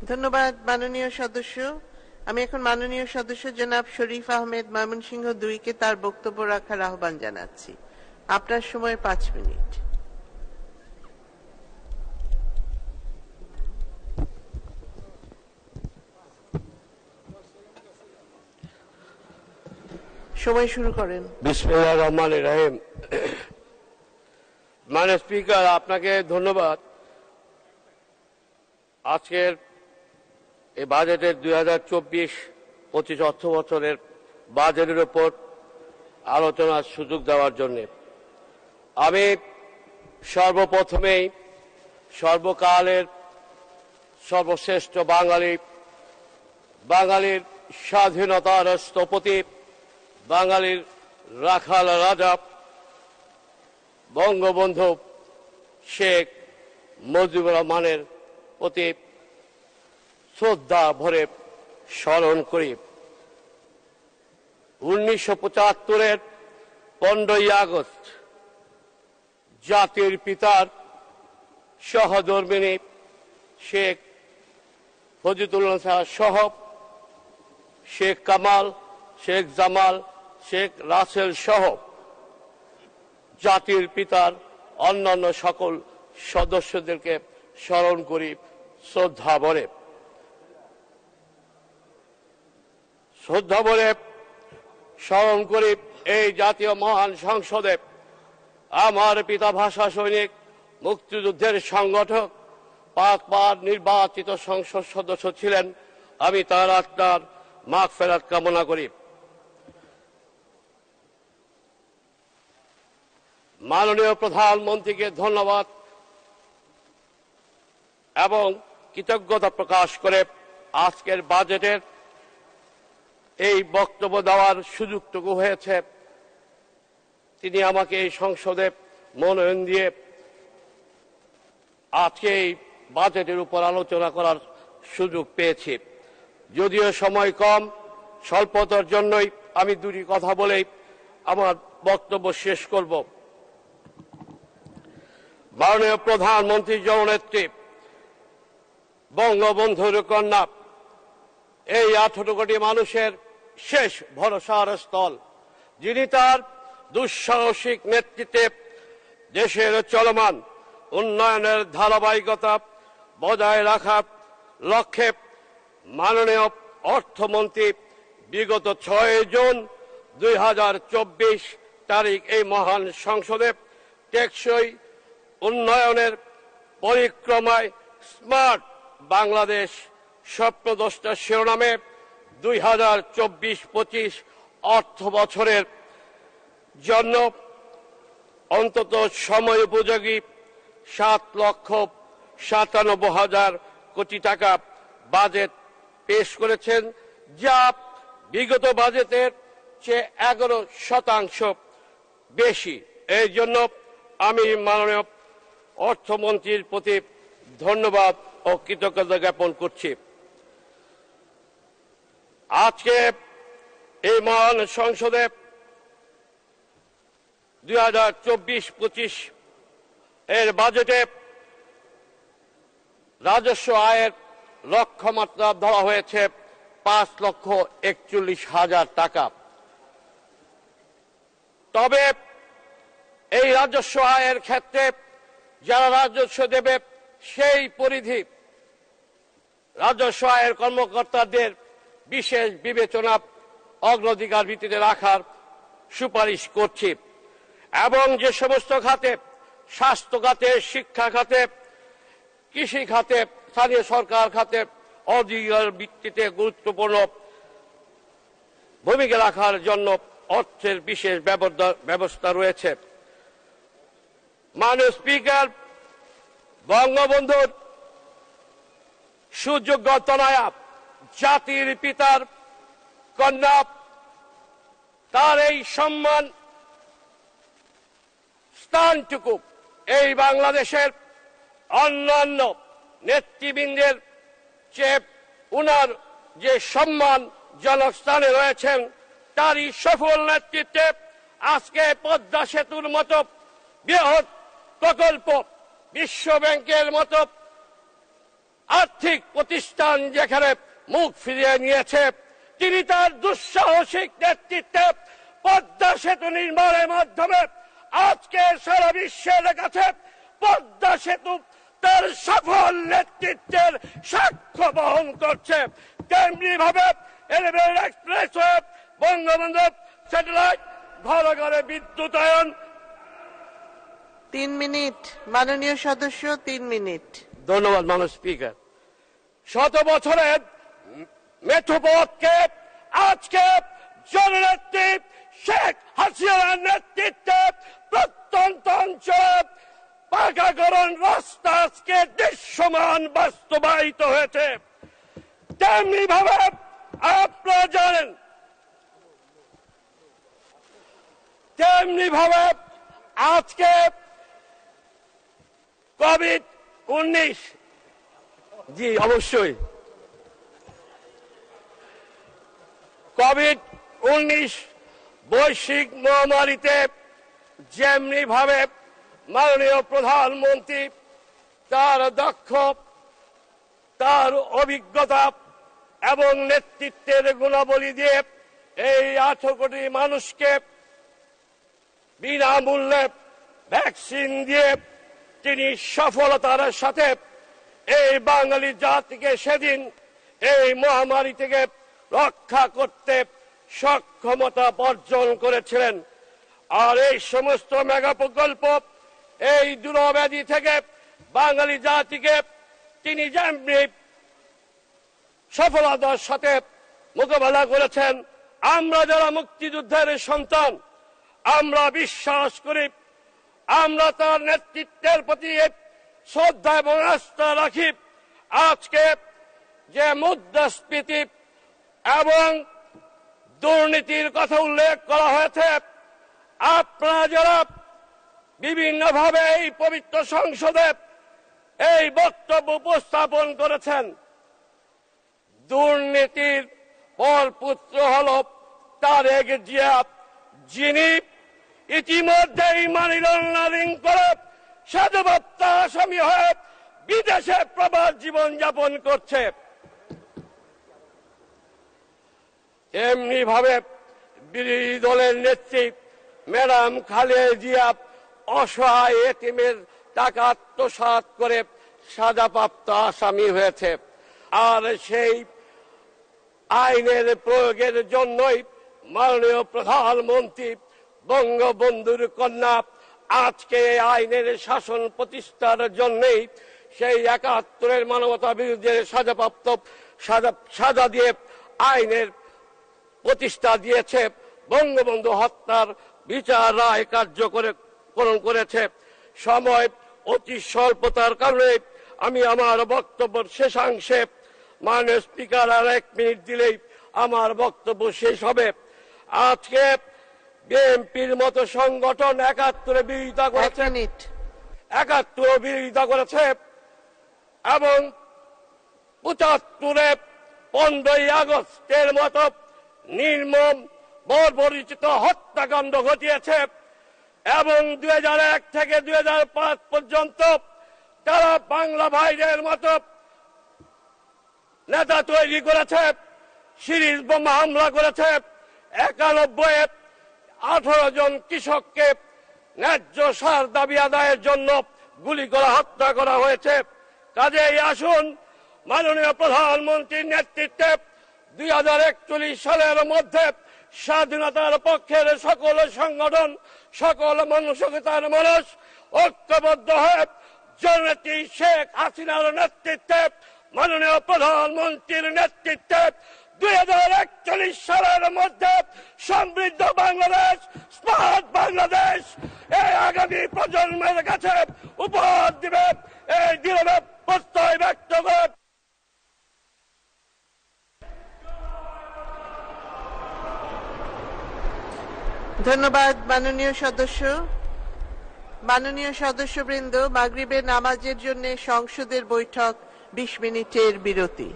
ধন্যবাদ মাননীয় সদস্য। আমি এখন মাননীয় সদস্য জনাব শরীফ আহমেদ ময়মনসিংহ 2 কে তার বক্তব্য রাখার আহ্বান জানাচ্ছি। আপনার সময় 5 মিনিট। সময় শুরু করেন। বিসমিল্লাহির রহমানির রহিম। মাননীয় স্পিকার, আপনাকে ধন্যবাদ। আজকের এই বাজেটের 2024-25 অর্থ বছরের বাজেটের উপর আলোচনার সুযোগ দেওয়ার জন্য আমি সর্বপ্রথমেই সর্বকালের সর্বশ্রেষ্ঠ বাঙালির স্বাধীনতার স্থপতি, বাঙালির রাখাল রাজা বঙ্গবন্ধু শেখ মুজিবুর রহমানের প্রতি শ্রদ্ধা ভরে স্মরণ করি। 1975-এর 15ই আগস্ট জাতির পিতার সহধর্মিণী শেখ ফজিলুন্নেছা সহ শেখ কামাল, শেখ জামাল, শেখ রাসেল সহ জাতির পিতার অন্যান্য সকল সদস্যদেরকে স্মরণ করি শ্রদ্ধা ভরে স্মরণ করি। এই জাতীয় মহান সংসদে আমার পিতা ভাষা সৈনিক, মুক্তিযুদ্ধের সংগঠক, 5 বার নির্বাচিত সংসদ সদস্য ছিলেন। আমি তার আত্মার মাগফিরাত কামনা করি। মাননীয় প্রধানমন্ত্রীকে ধন্যবাদ এবং কৃতজ্ঞতা প্রকাশ করে আজকের বাজেটের এই বক্তব্য দেওয়ার সুযোগটুকু হয়েছে। তিনি আমাকে এই সংসদে মনোনয়ন দিয়ে আজকে এই বাজেটের উপর আলোচনা করার সুযোগ পেয়েছি। যদিও সময় কম, স্বল্পতার জন্যই আমি দুটি কথা বলেই আমার বক্তব্য শেষ করব। মাননীয় প্রধানমন্ত্রী জননেত্রী বঙ্গবন্ধুর কন্যা, এই 18 কোটি মানুষের শেষ ভরসার স্থল, যিনি তার দুঃসাহসিক নেতৃত্বে দেশের চলমান উন্নয়নের ধারাবাহিকতা বজায় রাখার লক্ষ্যে মাননীয় অর্থমন্ত্রী বিগত 6 জুন 2024 তারিখ এই মহান সংসদে টেকসই উন্নয়নের পরিক্রমায় স্মার্ট বাংলাদেশ স্বপ্নদ্রষ্টা শিরোনামে 2024-25 অর্থ বছরের জন্য অন্তত সময় উপযোগী 7,97,000 কোটি টাকা বাজেট পেশ করেছেন, যা বিগত বাজেটের চেয়ে 11% বেশি। এই জন্য আমি মাননীয় অর্থমন্ত্রীর প্রতি ধন্যবাদ ও কৃতজ্ঞতা জ্ঞাপন করছি। আজকে এই মহান সংসদে 2024-25 এর বাজেটে রাজস্ব আয়ের লক্ষ্যমাত্রা ধরা হয়েছে 5,41,000 টাকা। তবে এই রাজস্ব আয়ের ক্ষেত্রে যারা রাজস্ব দেবে সেই পরিধি রাজস্ব আয়ের কর্মকর্তাদের বিশেষ বিবেচনা অগ্রাধিকার ভিত্তিতে রাখার সুপারিশ করছি এবং যে সমস্ত খাতে, স্বাস্থ্য খাতে, শিক্ষা খাতে, কৃষি খাতে, স্থানীয় সরকার খাতে অগ্রাধিকার ভিত্তিতে গুরুত্বপূর্ণ ভূমিকা রাখার জন্য অর্থের বিশেষ ব্যবস্থা রয়েছে। মাননীয় স্পিকার, বঙ্গবন্ধুর সুযোগ্য তনয়া, জাতির পিতার কন্যা, তার এই সম্মান স্থানটুকু এই বাংলাদেশের অন্যান্য নেতৃবৃন্দের চেয়ে উনার যে সম্মানজনক স্থানে রয়েছেন, তারই সফল নেতৃত্বে আজকে পদ্মা সেতুর মতো বৃহৎ প্রকল্প, বিশ্ব ব্যাংকের মতো আর্থিক প্রতিষ্ঠান যেখানে মুখ ফিরিয়ে নিয়েছে, তিনি তার দুঃসাহসিক নেতৃত্বে পদ্মা সেতু নির্মাণের মাধ্যমে আজকে সারা বিশ্বের কাছে পদ্মা সেতু তার সফল নেতৃত্বের সাক্ষ্য বহন করছে। তেমনি ভাবে এলিভেটেড এক্সপ্রেসওয়ে, বঙ্গবন্ধু স্যাটেলাইট, ঘরে ঘরে বিদ্যুতায়ন। 3 মিনিট মাননীয় সদস্য, 3 মিনিট। ধন্যবাদ মাননীয় স্পিকার। শত বছরের মেঠোপথকে আজকে জননেত্রী শেখ হাসিনার নেতৃত্বে প্রত্যন্ত অঞ্চলে পাকাকরণ রাস্তা আজকে দৃশ্যমান বাস্তবায়িত হয়েছে। তেমনি ভাবে আপনারা জানেন, তেমনি ভাবে আজকে কোভিড-19, জি অবশ্যই, কোভিড-19 বৈশ্বিক মহামারীতে যেমনি ভাবে মাননীয় প্রধানমন্ত্রী তার তার অভিজ্ঞতা এবং নেতৃত্বের গুণাবলী দিয়ে এই 18 কোটি মানুষকে বিনামূল্যে ভ্যাকসিন দিয়ে তিনি সফলতার সাথে এই বাঙালি জাতিকে সেদিন এই মহামারী থেকে রক্ষা করতে সক্ষমতা অর্জন করেছিলেন। আর এই সমস্ত মেগা প্রকল্প, এই দুরব্যাধি থেকে বাঙালি জাতিকে তিনি যেমনি সফলতার সাথে মোকাবেলা করেছেন, আমরা যারা মুক্তিযুদ্ধের সন্তান, আমরা বিশ্বাস করি, আমরা তার নেতৃত্বের প্রতি শ্রদ্ধা এবং আস্থা রাখি। আজকে যে মুদ্রাস্ফীতি এবং দুর্নীতির কথা উল্লেখ করা হয়েছে, আপনারা যারা বিভিন্নভাবে এই পবিত্র সংসদে এই বক্তব্য উপস্থাপন করেছেন, দুর্নীতির পরপুত্র হল তারেক জিয়া, যিনি ইতিমধ্যেই মানি লন্ডারিং করে সাজাপ্রাপ্ত আসামি হয়ে বিদেশে প্রবাস জীবন যাপন করছে। এমনি ভাবে বিরোধী দলের নেত্রী ম্যাডাম খালেদা জিয়া অসহায় এতিমের টাকা আত্মসাৎ করে সাজাপ্রাপ্ত আসামি হয়েছে। আর সেই আইনের প্রয়োগের জন্যই মাননীয় প্রধানমন্ত্রী বঙ্গবন্ধুর কন্যা আজকে এই আইনের শাসন প্রতিষ্ঠার জন্যই সেই 71-এর মানবতা বিরুদ্ধে সাজাপ্রাপ্ত সাজা দিয়ে আইনের প্রতিষ্ঠা দিয়েছে, বঙ্গবন্ধু হত্যার বিচার রায় কার্যকরণ করেছে। সময় অতি স্বল্পতার কারণে আমি আমার বক্তব্য শেষাংশে, মাননীয় স্পিকার আর 1 মিনিট দিলেই আমার বক্তব্য শেষ হবে। আজকে বিএনপির মতো সংগঠন 71-এর বিরোধিতা করেছে, 71-এর বিরোধিতা করেছে এবং 75-এ 15ই আগস্টের মতো নির্মম বর্বরচিত হত্যাকাণ্ড ঘটিয়েছে এবং 2001 থেকে 2005 পর্যন্ত তারা বাংলা ভাইদের মতো নেতা তৈরি করেছে, সিরিজ বোমা হামলা করেছে, 91-এ 18 জন কৃষককে ন্যায্য সার দাবি আদায়ের জন্য গুলি করে হত্যা করা হয়েছে। কাজেই আসুন মাননীয় প্রধানমন্ত্রীর নেতৃত্বে 2041 সালের মধ্যে স্বাধীনতার পক্ষের সকল সংগঠন, সকল মানসিকতার মানুষ ঐক্যবদ্ধ হয়ে জননেত্রী শেখ হাসিনার নেতৃত্বে, মাননীয় প্রধানমন্ত্রীর নেতৃত্বে 2041 সালের মধ্যে সমৃদ্ধ বাংলাদেশ, স্মার্ট বাংলাদেশ এই আগামী প্রজন্মের কাছে উপহার দিবে, এই দৃঢ় প্রত্যয় ব্যক্ত করে ধন্যবাদ মাননীয় সদস্য। মাননীয় সদস্যবৃন্দ, মাগরিবের নামাজের জন্য সংসদের বৈঠক 20 মিনিটের বিরতি।